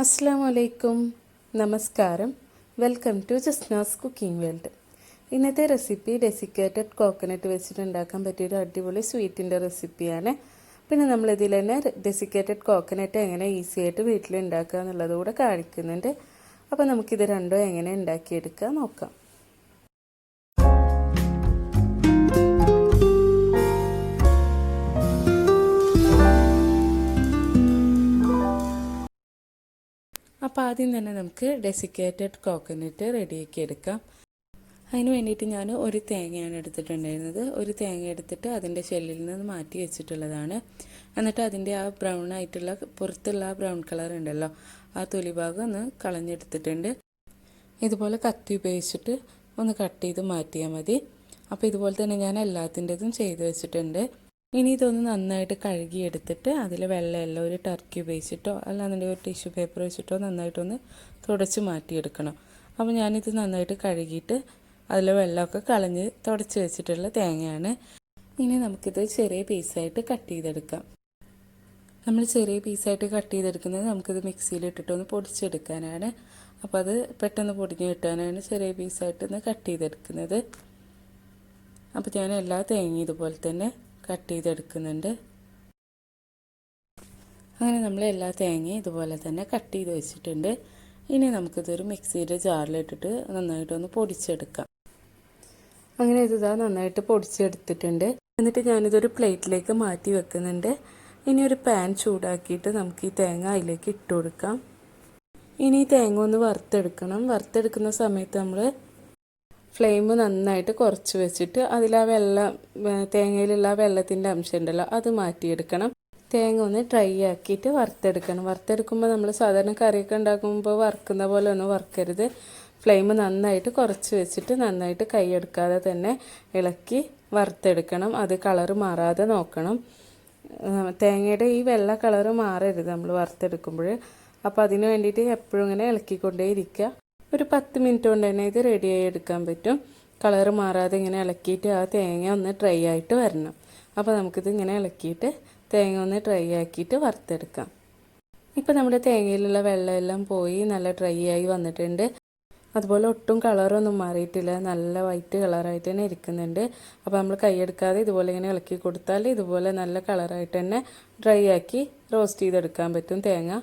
അസ്സലാമു അലൈക്കും, നമസ്കാരം. Welcome to Jasna's cooking world. ഇന്നത്തെ റെസിപ്പി ഡെസിക്കേറ്റഡ് കോക്കനട്ട് വെച്ചിട്ട് ഉണ്ടാക്കാൻ പറ്റിയൊരു അടിപൊളി സ്വീറ്റിൻ്റെ റെസിപ്പിയാണ്. പിന്നെ നമ്മളിതിൽ തന്നെ ഡെസിക്കേറ്റഡ് കോക്കനട്ട് എങ്ങനെ ഈസി ആയിട്ട് വീട്ടിൽ ഉണ്ടാക്കുക എന്നുള്ളത് കൂടെ കാണിക്കുന്നുണ്ട്. അപ്പോൾ നമുക്കിത് രണ്ടും എങ്ങനെ ഉണ്ടാക്കിയെടുക്കുക നോക്കാം. അപ്പോൾ ആദ്യം തന്നെ നമുക്ക് ഡെസിക്കേറ്റഡ് കോക്കനട്ട് റെഡിയാക്കി എടുക്കാം. അതിന് വേണ്ടിയിട്ട് ഞാൻ ഒരു തേങ്ങയാണ് എടുത്തിട്ടുണ്ടായിരുന്നത്. ഒരു തേങ്ങ എടുത്തിട്ട് അതിൻ്റെ ഷെല്ലിൽ നിന്ന് മാറ്റി വെച്ചിട്ടുള്ളതാണ്. എന്നിട്ട് അതിൻ്റെ ആ ബ്രൗൺ ആയിട്ടുള്ള പുറത്തുള്ള ആ ബ്രൗൺ കളർ ഉണ്ടല്ലോ, ആ തൊലി ഭാഗം ഒന്ന് കളഞ്ഞെടുത്തിട്ടുണ്ട്. ഇതുപോലെ കത്തി ഉപയോഗിച്ചിട്ട് ഒന്ന് കട്ട് ചെയ്ത് മാറ്റിയാൽ മതി. അപ്പോൾ ഇതുപോലെ തന്നെ ഞാൻ എല്ലാത്തിൻ്റെതും ചെയ്ത് വെച്ചിട്ടുണ്ട്. ഇനി ഇതൊന്ന് നന്നായിട്ട് കഴുകിയെടുത്തിട്ട് അതിൽ വെള്ളമെല്ലാം ഒരു ടർക്കി ഉപയോഗിച്ചിട്ടോ അല്ലാന്നുണ്ടെങ്കിൽ ഒരു ടിഷ്യൂ പേപ്പർ വെച്ചിട്ടോ നന്നായിട്ടൊന്ന് തുടച്ച് മാറ്റിയെടുക്കണം. അപ്പോൾ ഞാനിത് നന്നായിട്ട് കഴുകിയിട്ട് അതിൽ വെള്ളമൊക്കെ കളഞ്ഞ് തുടച്ച് വെച്ചിട്ടുള്ള തേങ്ങയാണ്. ഇനി നമുക്കിത് ചെറിയ പീസായിട്ട് കട്ട് ചെയ്തെടുക്കാം. നമ്മൾ ചെറിയ പീസായിട്ട് കട്ട് ചെയ്തെടുക്കുന്നത് നമുക്കിത് മിക്സിയിലിട്ടിട്ടൊന്ന് പൊടിച്ചെടുക്കാനാണ്. അപ്പോൾ അത് പെട്ടെന്ന് പൊടിഞ്ഞ് കിട്ടാനാണ് ചെറിയ പീസായിട്ടൊന്ന് കട്ട് ചെയ്തെടുക്കുന്നത്. അപ്പോൾ ഞാൻ എല്ലാ തേങ്ങയും ഇതുപോലെ തന്നെ കട്ട് ചെയ്തെടുക്കുന്നുണ്ട്. അങ്ങനെ നമ്മൾ എല്ലാ തേങ്ങയും ഇതുപോലെ തന്നെ കട്ട് ചെയ്ത് വെച്ചിട്ടുണ്ട്. ഇനി നമുക്കിതൊരു മിക്സിയുടെ ജാറിലിട്ടിട്ട് നന്നായിട്ടൊന്ന് പൊടിച്ചെടുക്കാം. അങ്ങനെ ഇതാ നന്നായിട്ട് പൊടിച്ചെടുത്തിട്ടുണ്ട്. എന്നിട്ട് ഞാനിതൊരു പ്ലേറ്റിലേക്ക് മാറ്റി വെക്കുന്നുണ്ട്. ഇനി ഒരു പാൻ ചൂടാക്കിയിട്ട് നമുക്ക് ഈ തേങ്ങ അതിലേക്ക് ഇട്ട് കൊടുക്കാം. ഇനി ഈ തേങ്ങ ഒന്ന് വറുത്തെടുക്കണം. വറുത്തെടുക്കുന്ന സമയത്ത് നമ്മൾ ഫ്ലെയിം നന്നായിട്ട് കുറച്ച് വെച്ചിട്ട് അതിൽ ആ തേങ്ങയിലുള്ള ആ വെള്ളത്തിൻ്റെ അംശം ഉണ്ടല്ലോ അത് മാറ്റിയെടുക്കണം. തേങ്ങ ഒന്ന് ഡ്രൈ ആക്കിയിട്ട് വറുത്തെടുക്കണം. വറുത്തെടുക്കുമ്പോൾ നമ്മൾ സാധാരണ കറിയൊക്കെ ഉണ്ടാക്കുമ്പോൾ വറുക്കുന്ന പോലെ ഒന്നും വറുക്കരുത്. ഫ്ലെയിം നന്നായിട്ട് കുറച്ച് വെച്ചിട്ട് നന്നായിട്ട് കൈയെടുക്കാതെ തന്നെ ഇളക്കി വറുത്തെടുക്കണം. അത് കളറ് മാറാതെ നോക്കണം. തേങ്ങയുടെ ഈ വെള്ള കളറ് മാറരുത് നമ്മൾ വറുത്തെടുക്കുമ്പോൾ. അപ്പോൾ അതിന് വേണ്ടിയിട്ട് എപ്പോഴും ഇങ്ങനെ ഇളക്കിക്കൊണ്ടേ ഇരിക്കുക. ഒരു 10 മിനിറ്റ് കൊണ്ട് തന്നെ ഇത് റെഡിയായി എടുക്കാൻ പറ്റും. കളറ് മാറാതെ ഇങ്ങനെ ഇളക്കിയിട്ട് ആ തേങ്ങ ഒന്ന് ഡ്രൈ ആയിട്ട് വരണം. അപ്പോൾ നമുക്കിത് ഇങ്ങനെ ഇളക്കിയിട്ട് തേങ്ങ ഒന്ന് ഡ്രൈ ആക്കിയിട്ട് വറുത്തെടുക്കാം. ഇപ്പോൾ നമ്മുടെ തേങ്ങയിലുള്ള വെള്ളമെല്ലാം പോയി നല്ല ഡ്രൈ ആയി വന്നിട്ടുണ്ട്. അതുപോലെ ഒട്ടും കളറൊന്നും മാറിയിട്ടില്ല, നല്ല വൈറ്റ് കളറായിട്ട് തന്നെ ഇരിക്കുന്നുണ്ട്. അപ്പോൾ നമ്മൾ കൈയെടുക്കാതെ ഇതുപോലെ ഇങ്ങനെ ഇളക്കി കൊടുത്താൽ ഇതുപോലെ നല്ല കളറായിട്ട് തന്നെ ഡ്രൈ ആക്കി റോസ്റ്റ് ചെയ്തെടുക്കാൻ പറ്റും തേങ്ങ.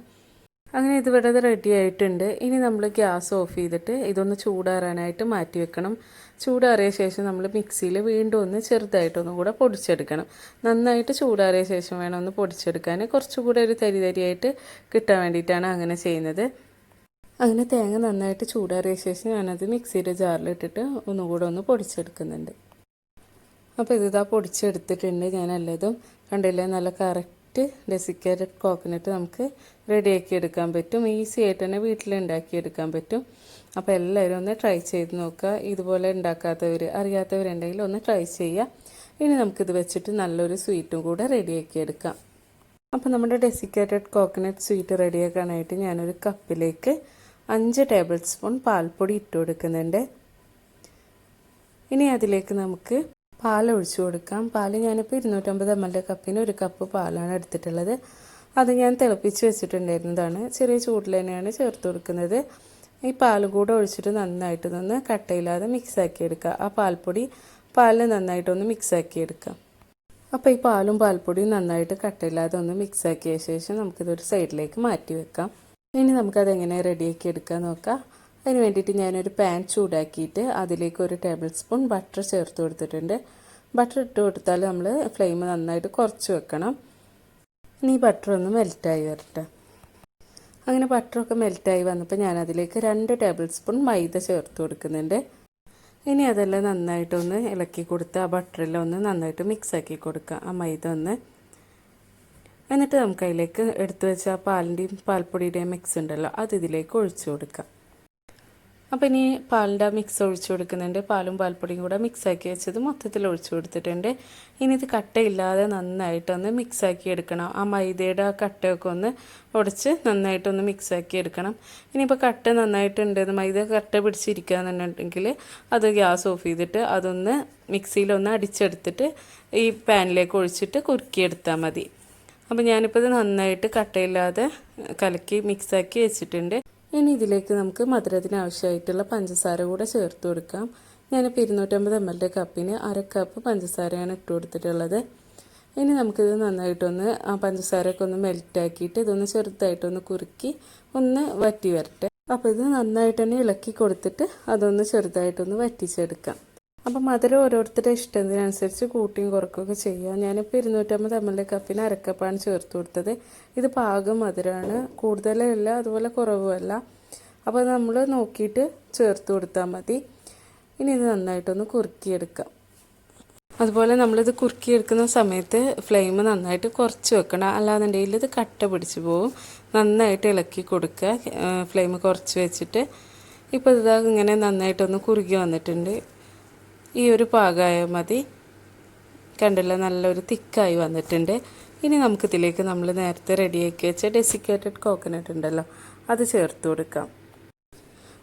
അങ്ങനെ ഇതിവിടെ റെഡി ആയിട്ടുണ്ട്. ഇനി നമ്മൾ ഗ്യാസ് ഓഫ് ചെയ്തിട്ട് ഇതൊന്ന് ചൂടാറാനായിട്ട് മാറ്റി വെക്കണം. ചൂടാറിയ ശേഷം നമ്മൾ മിക്സിയിൽ വീണ്ടും ഒന്ന് ചെറുതായിട്ടൊന്നും കൂടെ പൊടിച്ചെടുക്കണം. നന്നായിട്ട് ചൂടാറിയ ശേഷം വേണം ഒന്ന് പൊടിച്ചെടുക്കാൻ. കുറച്ചുകൂടെ ഒരു തരിതരിയായിട്ട് കിട്ടാൻ വേണ്ടിയിട്ടാണ് അങ്ങനെ ചെയ്യുന്നത്. അങ്ങനെ തേങ്ങ നന്നായിട്ട് ചൂടാറിയ ശേഷം ഞാനത് മിക്സിയുടെ ജാറിലിട്ടിട്ട് ഒന്നുകൂടെ ഒന്ന് പൊടിച്ചെടുക്കുന്നുണ്ട്. അപ്പോൾ ഇതാ പൊടിച്ചെടുത്തിട്ടുണ്ട് ഞാനെല്ലതും. കണ്ടില്ലേ, നല്ല കറക്റ്റ് ഡെസിക്കേറ്റഡ് കോക്കനട്ട് നമുക്ക് റെഡിയാക്കി എടുക്കാൻ പറ്റും. ഈസി ആയിട്ട് തന്നെ വീട്ടിലുണ്ടാക്കിയെടുക്കാൻ പറ്റും. അപ്പോൾ എല്ലാവരും ഒന്ന് ട്രൈ ചെയ്ത് നോക്കുക. ഇതുപോലെ ഉണ്ടാക്കാത്തവർ അറിയാത്തവരുണ്ടെങ്കിൽ ഒന്ന് ട്രൈ ചെയ്യുക. ഇനി നമുക്കിത് വെച്ചിട്ട് നല്ലൊരു സ്വീറ്റും കൂടെ റെഡിയാക്കി എടുക്കാം. അപ്പോൾ നമ്മുടെ ഡെസിക്കേറ്റഡ് കോക്കനട്ട് സ്വീറ്റ് റെഡിയാക്കാനായിട്ട് ഞാനൊരു കപ്പിലേക്ക് 5 ടേബിൾ സ്പൂൺ പാൽപ്പൊടി ഇട്ട് കൊടുക്കുന്നുണ്ട്. ഇനി അതിലേക്ക് നമുക്ക് പാൽ ഒഴിച്ചു കൊടുക്കാം. പാൽ ഞാനിപ്പോൾ 250 ml കപ്പിന് 1 കപ്പ് പാലാണ് എടുത്തിട്ടുള്ളത്. അത് ഞാൻ തിളപ്പിച്ച് വെച്ചിട്ടുണ്ടായിരുന്നതാണ്. ചെറിയ ചൂടിൽ തന്നെയാണ് ചേർത്ത് കൊടുക്കുന്നത്. ഈ പാലും കൂടെ ഒഴിച്ചിട്ട് നന്നായിട്ടൊന്ന് കട്ടയില്ലാതെ മിക്സാക്കി എടുക്കുക. ആ പാലിൽ നന്നായിട്ടൊന്ന് മിക്സാക്കി എടുക്കാം. അപ്പോൾ ഈ പാലും പാൽപ്പൊടിയും നന്നായിട്ട് കട്ടയില്ലാതെ ഒന്ന് മിക്സാക്കിയ ശേഷം നമുക്കിതൊരു സൈഡിലേക്ക് മാറ്റി വെക്കാം. ഇനി നമുക്കതെങ്ങനെ റെഡിയാക്കി എടുക്കാൻ നോക്കാം. അതിന് വേണ്ടിയിട്ട് ഞാനൊരു പാൻ ചൂടാക്കിയിട്ട് അതിലേക്ക് 1 ടേബിൾ സ്പൂൺ ബട്ടർ ചേർത്ത് കൊടുത്തിട്ടുണ്ട്. ബട്ടർ ഇട്ട് കൊടുത്താൽ നമ്മൾ ഫ്ലെയിം നന്നായിട്ട് കുറച്ച് വെക്കണം. ഇനി ബട്ടർ ഒന്ന് മെൽറ്റായി വരട്ടെ. അങ്ങനെ ബട്ടറൊക്കെ മെൽറ്റായി വന്നപ്പോൾ ഞാനതിലേക്ക് 2 ടേബിൾ സ്പൂൺ മൈദ ചേർത്ത് കൊടുക്കുന്നുണ്ട്. ഇനി അതെല്ലാം നന്നായിട്ടൊന്ന് ഇളക്കി കൊടുത്ത് ആ ബട്ടറെല്ലാം ഒന്ന് നന്നായിട്ട് മിക്സാക്കി കൊടുക്കുക, ആ മൈദ ഒന്ന്. എന്നിട്ട് നമുക്ക് അതിലേക്ക് എടുത്തു വെച്ച ആ പാലിൻ്റെയും പാൽപ്പൊടിയുടെയും മിക്സ് ഉണ്ടല്ലോ അത് ഇതിലേക്ക് ഒഴിച്ചു കൊടുക്കാം. അപ്പോൾ ഇനി പാലിൻ്റെ മിക്സ് ഒഴിച്ചു കൊടുക്കുന്നുണ്ട്. പാലും പാൽപ്പൊടിയും കൂടെ മിക്സാക്കി വെച്ചത് മൊത്തത്തിൽ ഒഴിച്ചു കൊടുത്തിട്ടുണ്ട്. ഇനി ഇത് കട്ടയില്ലാതെ നന്നായിട്ടൊന്ന് മിക്സാക്കി എടുക്കണം. ആ മൈദയുടെ ആ കട്ടയൊക്കെ ഒന്ന് ഉടച്ച് നന്നായിട്ടൊന്ന് മിക്സാക്കി എടുക്കണം. ഇനിയിപ്പോൾ കട്ട നന്നായിട്ടുണ്ട്, മൈദ കട്ട പിടിച്ചിരിക്കുകയെന്നുണ്ടെങ്കിൽ അത് ഗ്യാസ് ഓഫ് ചെയ്തിട്ട് അതൊന്ന് മിക്സിയിലൊന്ന് അടിച്ചെടുത്തിട്ട് ഈ പാനിലേക്ക് ഒഴിച്ചിട്ട് കുറുക്കിയെടുത്താൽ മതി. അപ്പോൾ ഞാനിപ്പോൾ ഇത് നന്നായിട്ട് കട്ടയില്ലാതെ കലക്കി മിക്സാക്കി വെച്ചിട്ടുണ്ട്. ഇനി ഇതിലേക്ക് നമുക്ക് മധുരത്തിന് ആവശ്യമായിട്ടുള്ള പഞ്ചസാര കൂടെ ചേർത്ത് കൊടുക്കാം. ഞാനിപ്പോൾ 250 ml കപ്പിന് 1/2 കപ്പ് പഞ്ചസാരയാണ് ഇട്ട് കൊടുത്തിട്ടുള്ളത്. ഇനി നമുക്കിത് നന്നായിട്ടൊന്ന് ആ പഞ്ചസാരയൊക്കെ ഒന്ന് മെൽറ്റാക്കിയിട്ട് ഇതൊന്ന് ചെറുതായിട്ടൊന്ന് കുറുക്കി ഒന്ന് വറ്റി വരട്ടെ. അപ്പോൾ ഇത് നന്നായിട്ട് തന്നെ ഇളക്കി കൊടുത്തിട്ട് അതൊന്ന് ചെറുതായിട്ടൊന്ന് വറ്റിച്ചെടുക്കാം. അപ്പോൾ മധുരം ഓരോരുത്തരുടെ ഇഷ്ടത്തിനനുസരിച്ച് കൂട്ടിയും കുറക്കുകയൊക്കെ ചെയ്യാം. ഞാനിപ്പോൾ 250 ml കപ്പിന് 1/2 കപ്പാണ് ചേർത്ത് കൊടുത്തത്. ഇത് പാകം മധുരമാണ്, കൂടുതലല്ല അതുപോലെ കുറവുമല്ല. അപ്പോൾ നമ്മൾ നോക്കിയിട്ട് ചേർത്ത് കൊടുത്താൽ മതി. ഇനി ഇത് നന്നായിട്ടൊന്ന് കുറുക്കിയെടുക്കാം. അതുപോലെ നമ്മളിത് കുറുക്കിയെടുക്കുന്ന സമയത്ത് ഫ്ലെയിം നന്നായിട്ട് കുറച്ച് വെക്കണം, അല്ലാന്നുണ്ടെങ്കിൽ ഇത് കട്ട പിടിച്ച് പോവും. നന്നായിട്ട് ഇളക്കി കൊടുക്കുക, ഫ്ലെയിം കുറച്ച് വെച്ചിട്ട്. ഇപ്പോൾ ഇതാ ഇങ്ങനെ നന്നായിട്ടൊന്ന് കുറുകി വന്നിട്ടുണ്ട്. ഈ ഒരു പാകമായാൽ മതി. കണ്ടില്ല, നല്ലൊരു തിക്കായി വന്നിട്ടുണ്ട്. ഇനി നമുക്കിതിലേക്ക് നമ്മൾ നേരത്തെ റെഡിയാക്കി വെച്ച ഡെസിക്കേറ്റഡ് കോക്കനട്ട് ഉണ്ടല്ലോ, അത് ചേർത്ത് കൊടുക്കാം.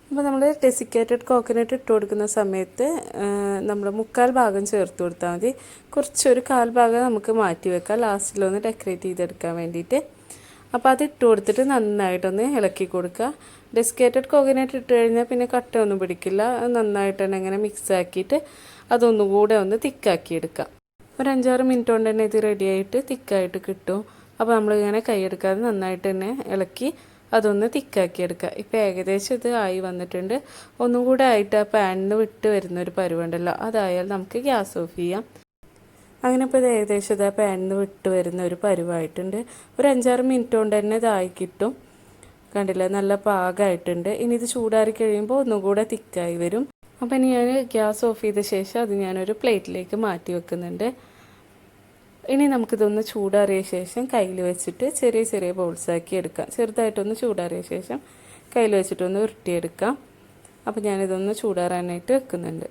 അപ്പോൾ നമ്മൾ ഡെസിക്കേറ്റഡ് കോക്കനട്ട് ഇട്ട് കൊടുക്കുന്ന സമയത്ത് നമ്മൾ 1/4 ഭാഗം ചേർത്ത് കൊടുത്താൽ മതി. കുറച്ചൊരു 1/4 ഭാഗം നമുക്ക് മാറ്റി വെക്കാം, ലാസ്റ്റിലൊന്ന് ഡെക്കറേറ്റ് ചെയ്തെടുക്കാൻ വേണ്ടിയിട്ട്. അപ്പോൾ അത് ഇട്ട് കൊടുത്തിട്ട് നന്നായിട്ടൊന്ന് ഇളക്കി കൊടുക്കുക. ഡെസിക്കേറ്റഡ് കോക്കനട്ട് ഇട്ട് കഴിഞ്ഞാൽ പിന്നെ കട്ടയൊന്നും പിടിക്കില്ല. നന്നായിട്ട് തന്നെ ഇങ്ങനെ മിക്സ് ആക്കിയിട്ട് അതൊന്നുകൂടെ ഒന്ന് തിക്കാക്കി എടുക്കാം. ഒരു 5-6 മിനിറ്റ് കൊണ്ട് തന്നെ ഇത് റെഡിയായിട്ട് തിക്കായിട്ട് കിട്ടും. അപ്പോൾ നമ്മളിങ്ങനെ കൈയെടുക്കാതെ നന്നായിട്ട് തന്നെ ഇളക്കി അതൊന്ന് തിക്കാക്കി എടുക്കുക. ഇപ്പോൾ ഏകദേശം ഇത് ആയി വന്നിട്ടുണ്ട്. ഒന്നും കൂടെ ആയിട്ട് ആ പാനിന് വിട്ട് വരുന്നൊരു പരുവുണ്ടല്ലോ, അതായാൽ നമുക്ക് ഗ്യാസ് ഓഫ് ചെയ്യാം. അങ്ങനെ ഇപ്പോൾ ഇത് ഏകദേശം ഇത് ആ പാനിന് വിട്ട് വരുന്ന ഒരു പരുവായിട്ടുണ്ട്. ഒരു 5-6 മിനിറ്റ് കൊണ്ട് തന്നെ ഇതായി കിട്ടും. കണ്ടില്ല, നല്ല പാകമായിട്ടുണ്ട്. ഇനി ഇത് ചൂടാറി കഴിയുമ്പോൾ ഒന്നും കൂടെ തിക്കായി വരും. അപ്പോൾ ഇനി ഞാൻ ഗ്യാസ് ഓഫ് ചെയ്ത ശേഷം അത് ഞാനൊരു പ്ലേറ്റിലേക്ക് മാറ്റി വെക്കുന്നുണ്ട്. ഇനി നമുക്കിതൊന്ന് ചൂടാറിയ ശേഷം കയ്യിൽ വെച്ചിട്ട് ചെറിയ ചെറിയ ബോൾസാക്കി എടുക്കാം. ചെറുതായിട്ടൊന്ന് ചൂടാറിയ ശേഷം കയ്യിൽ വെച്ചിട്ടൊന്ന് ഉരുട്ടിയെടുക്കാം. അപ്പോൾ ഞാനിതൊന്ന് ചൂടാറാനായിട്ട് വെക്കുന്നുണ്ട്.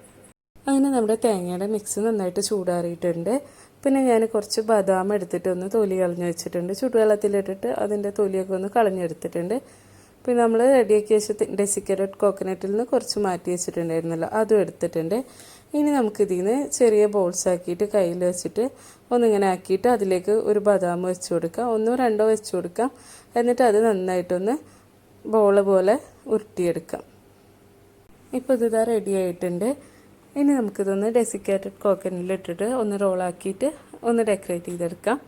അങ്ങനെ നമ്മുടെ തേങ്ങയുടെ മിക്സ് നന്നായിട്ട് ചൂടാറിയിട്ടുണ്ട്. പിന്നെ ഞാൻ കുറച്ച് ബദാം എടുത്തിട്ടൊന്ന് തൊലി കളഞ്ഞ് വെച്ചിട്ടുണ്ട്. ചൂടുവെള്ളത്തിലിട്ടിട്ട് അതിൻ്റെ തൊലിയൊക്കെ ഒന്ന് കളഞ്ഞെടുത്തിട്ടുണ്ട്. പിന്നെ നമ്മൾ റെഡിയാക്കി വെച്ച ഡെസിക്കേറ്റഡ് കോക്കനട്ടിൽ നിന്ന് കുറച്ച് മാറ്റി വെച്ചിട്ടുണ്ടായിരുന്നല്ലോ, അതും എടുത്തിട്ടുണ്ട്. ഇനി നമുക്കിതിൽ നിന്ന് ചെറിയ ബോൾസ് ആക്കിയിട്ട് കയ്യിൽ വെച്ചിട്ട് ഒന്നിങ്ങനെ ആക്കിയിട്ട് അതിലേക്ക് ഒരു ബദാം വെച്ച് കൊടുക്കാം, 1-2 വെച്ച് കൊടുക്കാം. എന്നിട്ട് അത് നന്നായിട്ടൊന്ന് ബോൾ പോലെ ഉരുട്ടിയെടുക്കാം. ഇപ്പോൾ ഇതിതാ റെഡി ആയിട്ടുണ്ട്. ഇനി നമുക്കിതൊന്ന് ഡെസിക്കേറ്റഡ് കോക്കനട്ടിലിട്ടിട്ട് ഒന്ന് റോളാക്കിയിട്ട് ഒന്ന് ഡെക്കറേറ്റ് ചെയ്തെടുക്കാം.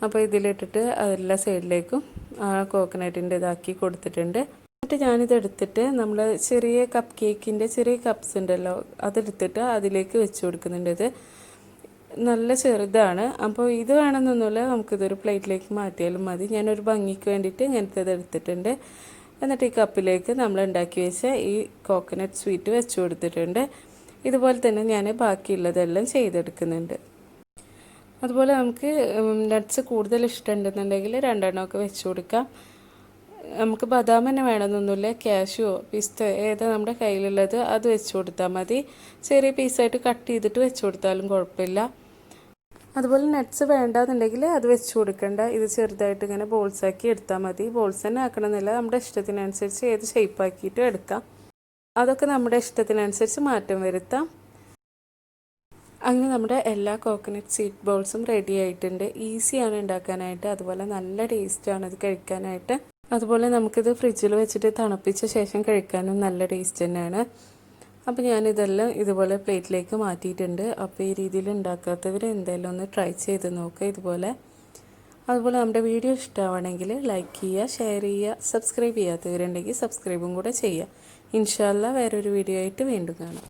അപ്പോൾ ഇതിലിട്ടിട്ട് എല്ലാ സൈഡിലേക്കും ആ കോക്കനട്ടിൻ്റെ ഇതാക്കി കൊടുത്തിട്ടുണ്ട്. എന്നിട്ട് ഞാനിത് എടുത്തിട്ട് നമ്മൾ ചെറിയ കപ്പ് കേക്കിൻ്റെ ചെറിയ കപ്സ് ഉണ്ടല്ലോ, അതെടുത്തിട്ട് അതിലേക്ക് വെച്ച് കൊടുക്കുന്നുണ്ട്. ഇത് നല്ല ചെറുതാണ്. അപ്പോൾ ഇത് വേണമെന്നൊന്നുമില്ല, നമുക്കിതൊരു പ്ലേറ്റിലേക്ക് മാറ്റിയാലും മതി. ഞാനൊരു ഭംഗിക്ക് വേണ്ടിയിട്ട് ഇങ്ങനത്തെ എടുത്തിട്ടുണ്ട്. എന്നിട്ട് ഈ കപ്പിലേക്ക് നമ്മൾ ഉണ്ടാക്കി വെച്ച ഈ കോക്കനട്ട് സ്വീറ്റ് വെച്ച് കൊടുത്തിട്ടുണ്ട്. ഇതുപോലെ തന്നെ ഞാൻ ബാക്കിയുള്ളതെല്ലാം ചെയ്തെടുക്കുന്നുണ്ട്. അതുപോലെ നമുക്ക് നട്ട്സ് കൂടുതൽ ഇഷ്ടമുണ്ടെന്നുണ്ടെങ്കിൽ 2 എണ്ണമൊക്കെ വെച്ച് കൊടുക്കാം. നമുക്ക് ബദാം തന്നെ വേണമെന്നൊന്നുമില്ല, കാഷ്യോ പിസ്ത ഏതാ നമ്മുടെ കയ്യിലുള്ളത് അത് വെച്ച് കൊടുത്താൽ മതി. ചെറിയ പീസായിട്ട് കട്ട് ചെയ്തിട്ട് വെച്ച് കൊടുത്താലും കുഴപ്പമില്ല. അതുപോലെ നട്ട്സ് വേണ്ടാന്നുണ്ടെങ്കിൽ അത് വെച്ച് കൊടുക്കണ്ട, ഇത് ചെറുതായിട്ട് ഇങ്ങനെ ബോൾസാക്കി എടുത്താൽ മതി. ബോൾസ് തന്നെ ആക്കണമെന്നില്ല, നമ്മുടെ ഇഷ്ടത്തിനനുസരിച്ച് ഏത് ഷേപ്പാക്കിയിട്ടും എടുക്കാം. അതൊക്കെ നമ്മുടെ ഇഷ്ടത്തിനനുസരിച്ച് മാറ്റം വരുത്താം. അങ്ങനെ നമ്മുടെ എല്ലാ കോക്കനട്ട് സീഡ് ബോൾസും റെഡി ആയിട്ടുണ്ട്. ഈസിയാണ് ഉണ്ടാക്കാനായിട്ട്, അതുപോലെ നല്ല ടേസ്റ്റാണ് ഇത് കഴിക്കാനായിട്ട്. അതുപോലെ നമുക്കിത് ഫ്രിഡ്ജിൽ വെച്ചിട്ട് തണുപ്പിച്ച ശേഷം കഴിക്കാനും നല്ല ടേസ്റ്റ് തന്നെയാണ്. അപ്പോൾ ഞാനിതെല്ലാം ഇതുപോലെ പ്ലേറ്റിലേക്ക് മാറ്റിയിട്ടുണ്ട്. അപ്പോൾ ഈ രീതിയിൽ ഉണ്ടാക്കാത്തവർ എന്തായാലും ഒന്ന് ട്രൈ ചെയ്ത് നോക്കുക ഇതുപോലെ. അതുപോലെ നമ്മുടെ വീഡിയോ ഇഷ്ടമാണെങ്കിൽ ലൈക്ക് ചെയ്യുക, ഷെയർ ചെയ്യുക, സബ്സ്ക്രൈബ് ചെയ്യാത്തവരുണ്ടെങ്കിൽ സബ്സ്ക്രൈബും കൂടെ ചെയ്യുക. ഇൻഷാ അല്ലാഹ് വേറൊരു വീഡിയോ ആയിട്ട് വീണ്ടും കാണാം.